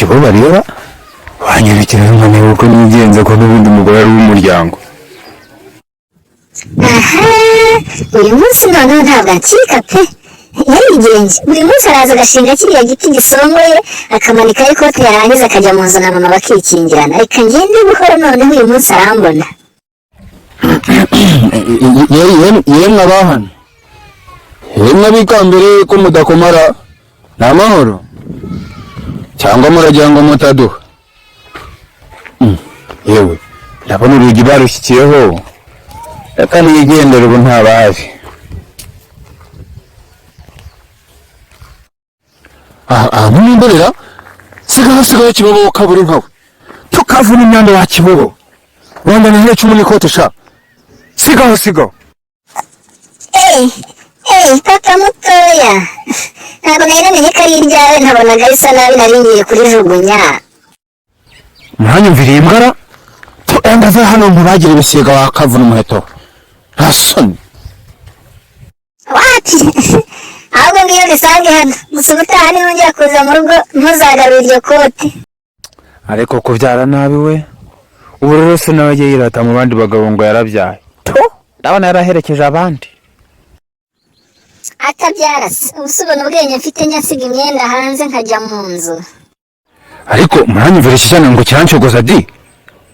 ikibazo rero wanyerekera nkane uko nigenze ko n'ubundi umugore ari w'umuryango. Aha, uyu munsi noneho ntabwo acika pe. Yarigenje buri munsi araza agashinga kiriya giti gisongoye akamanika ikote yarangiza akajya mu nzu na mama bakikingirana. Reka ngende buhoro noneho uyu munsi arambona. Yemwe abahano, yemwe abikambere ko mudakomara ni amahoro cyangwa muragira ngo mutaduha. Yewe ndabona urugi barushyikiyeho, reka nigendere ubu ntabazi. Aha munimborera sigaho kibobo kaburi nkawe tukavuna imyanda wa kibobo wanda ni hele cumi n'ikote sha sigaho. Papa mutoya ntabwo nari namenye ko ari iryawe ntabonaga bisa nabi nari ngiye kurijugunya. Mwanyumviriye imbwara ndava hano ntibagire ibisiga wakavuna umuheto nta soni. Wati ahubwo ngiyo bisange hano gusa ubutaha niyongera kuza mu rugo ntuzagarura iryo kote. Ariko kubyara nabi we ubu rero se nawe agiye yirata mu bandi bagabo ngo yarabyaye ndabona yaraherekeje abandi. Atabyara se ubusubona ubwenge mfite nyasiga imyenda hanze nkajya mu nzu. Ariko mwanyumvira ikijyana ngo cyanshogoza di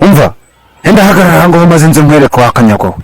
umva enda hagarara ngo maze nze nkwereke wakanyagwa.